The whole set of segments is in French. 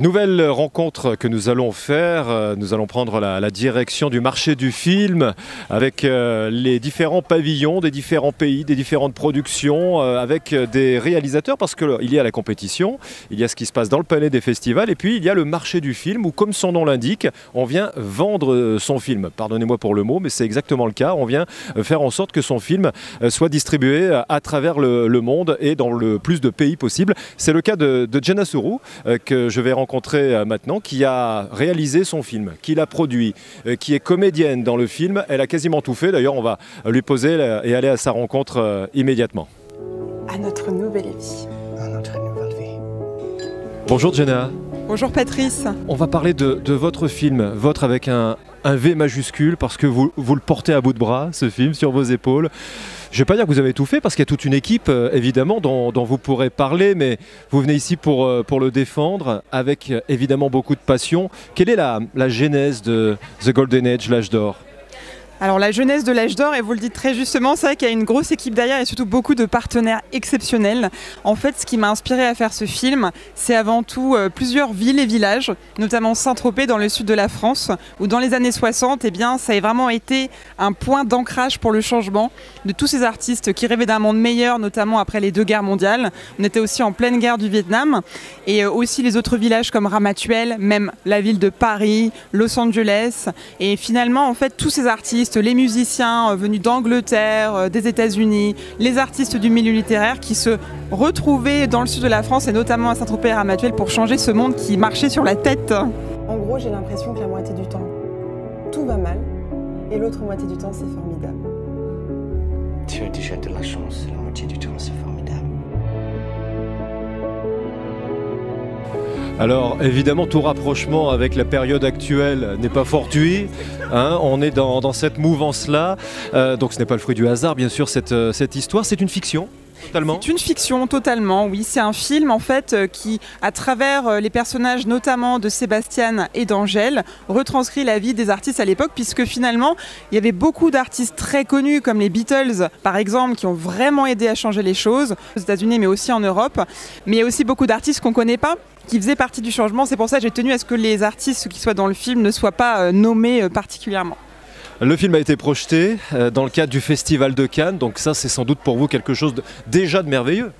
Nouvelle rencontre que nous allons faire, nous allons prendre la direction du marché du film avec les différents pavillons des différents pays, des différentes productions, avec des réalisateurs parce qu'il y a la compétition, il y a ce qui se passe dans le palais des festivals et puis il y a le marché du film où, comme son nom l'indique, on vient vendre son film. Pardonnez-moi pour le mot, mais c'est exactement le cas. On vient faire en sorte que son film soit distribué à travers le monde et dans le plus de pays possible. C'est le cas de Jenna Suru que je vais rencontrer maintenant, qui a réalisé son film, qui l'a produit, qui est comédienne dans le film. Elle a quasiment tout fait. D'ailleurs, on va lui poser et aller à sa rencontre immédiatement. À notre nouvelle vie. À notre nouvelle vie. Bonjour Jenna. Bonjour Patrice. On va parler de votre film, votre avec un V majuscule, parce que vous le portez à bout de bras, ce film, sur vos épaules. Je ne vais pas dire que vous avez tout fait, parce qu'il y a toute une équipe, évidemment, dont vous pourrez parler, mais vous venez ici pour le défendre, avec évidemment beaucoup de passion. Quelle est la genèse de The Golden Age, l'âge d'or ? Alors la jeunesse de l'âge d'or, et vous le dites très justement, c'est vrai qu'il y a une grosse équipe derrière et surtout beaucoup de partenaires exceptionnels. En fait, ce qui m'a inspiré à faire ce film, c'est avant tout plusieurs villes et villages, notamment Saint-Tropez dans le sud de la France, où dans les années 60, eh bien, ça a vraiment été un point d'ancrage pour le changement de tous ces artistes qui rêvaient d'un monde meilleur, notamment après les 2 guerres mondiales. On était aussi en pleine guerre du Vietnam, et aussi les autres villages comme Ramatuelle, même la ville de Paris, Los Angeles, et finalement, en fait, tous ces artistes, les musiciens venus d'Angleterre, des États-Unis, les artistes du milieu littéraire qui se retrouvaient dans le sud de la France et notamment à Saint-Tropez et Ramatuelle pour changer ce monde qui marchait sur la tête. En gros, j'ai l'impression que la moitié du temps, tout va mal et l'autre moitié du temps, c'est formidable. Tu as déjà de la chance, la moitié du temps, c'est formidable. Alors évidemment, tout rapprochement avec la période actuelle n'est pas fortuit, hein, on est dans cette mouvance-là, donc ce n'est pas le fruit du hasard bien sûr cette histoire, c'est une fiction. Totalement. C'est une fiction, totalement, oui. C'est un film, en fait, qui, à travers les personnages, notamment de Sébastien et d'Angèle, retranscrit la vie des artistes à l'époque, puisque finalement, il y avait beaucoup d'artistes très connus, comme les Beatles, par exemple, qui ont vraiment aidé à changer les choses, aux États-Unis, mais aussi en Europe. Mais il y a aussi beaucoup d'artistes qu'on ne connaît pas, qui faisaient partie du changement. C'est pour ça que j'ai tenu à ce que les artistes qui soient dans le film ne soient pas nommés particulièrement. Le film a été projeté dans le cadre du Festival de Cannes, donc ça c'est sans doute pour vous quelque chose déjà de merveilleux.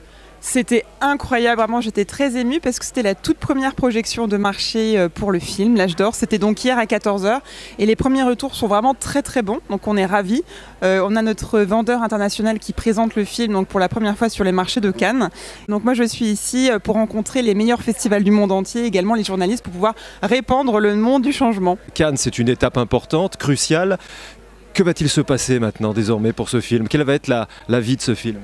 C'était incroyable, vraiment j'étais très émue parce que c'était la toute première projection de marché pour le film, l'âge d'or. C'était donc hier à 14 h et les premiers retours sont vraiment très très bons, donc on est ravis. On a notre vendeur international qui présente le film donc pour la première fois sur les marchés de Cannes. Donc moi je suis ici pour rencontrer les meilleurs festivals du monde entier, également les journalistes pour pouvoir répandre le monde du changement. Cannes c'est une étape importante, cruciale. Que va-t-il se passer maintenant désormais pour ce film? Quelle va être la vie de ce film?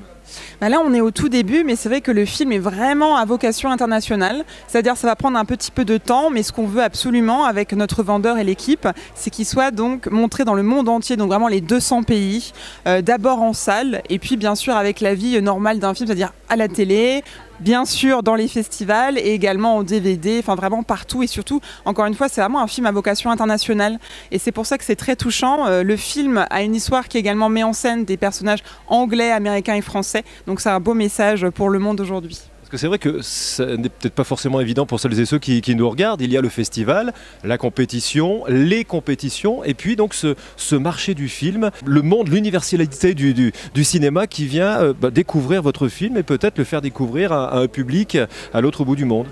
Là, on est au tout début, mais c'est vrai que le film est vraiment à vocation internationale. C'est-à-dire que ça va prendre un petit peu de temps, mais ce qu'on veut absolument avec notre vendeur et l'équipe, c'est qu'il soit donc montré dans le monde entier, donc vraiment les 200 pays, d'abord en salle, et puis bien sûr avec la vie normale d'un film, c'est-à-dire à la télé, bien sûr dans les festivals et également en DVD, enfin vraiment partout et surtout, encore une fois, c'est vraiment un film à vocation internationale et c'est pour ça que c'est très touchant. Le film a une histoire qui également met en scène des personnages anglais, américains et français, donc c'est un beau message pour le monde aujourd'hui. Parce que c'est vrai que ce n'est peut-être pas forcément évident pour celles et ceux qui nous regardent. Il y a le festival, la compétition, les compétitions, et puis donc ce marché du film, le monde, l'universalité du cinéma qui vient découvrir votre film et peut-être le faire découvrir à un public à l'autre bout du monde.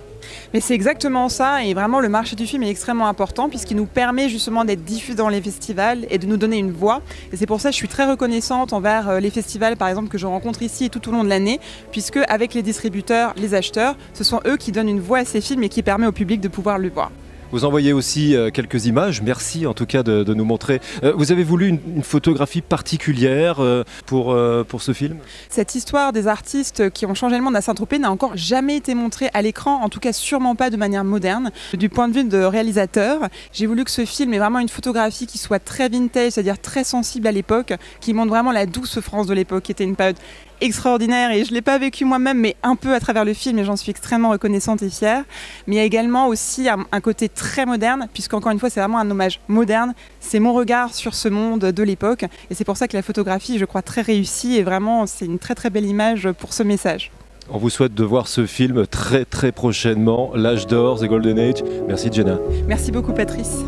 Mais c'est exactement ça et vraiment le marché du film est extrêmement important puisqu'il nous permet justement d'être diffusé dans les festivals et de nous donner une voix et c'est pour ça que je suis très reconnaissante envers les festivals par exemple que je rencontre ici et tout au long de l'année puisque avec les distributeurs, les acheteurs, ce sont eux qui donnent une voix à ces films et qui permet au public de pouvoir le voir. Vous envoyez aussi quelques images, merci en tout cas de nous montrer. Vous avez voulu une photographie particulière pour ce film? Cette histoire des artistes qui ont changé le monde à Saint-Tropez n'a encore jamais été montrée à l'écran, en tout cas sûrement pas de manière moderne. Du point de vue de réalisateur, j'ai voulu que ce film ait vraiment une photographie qui soit très vintage, c'est-à-dire très sensible à l'époque, qui montre vraiment la douce France de l'époque, qui était une période extraordinaire et je ne l'ai pas vécu moi-même mais un peu à travers le film et j'en suis extrêmement reconnaissante et fière. Mais il y a également aussi un côté très moderne puisqu'encore une fois c'est vraiment un hommage moderne, c'est mon regard sur ce monde de l'époque et c'est pour ça que la photographie je crois très réussie et vraiment c'est une très très belle image pour ce message. On vous souhaite de voir ce film très très prochainement, L'Âge d'Or, The Golden Age. Merci Jenna. Merci beaucoup Patrice.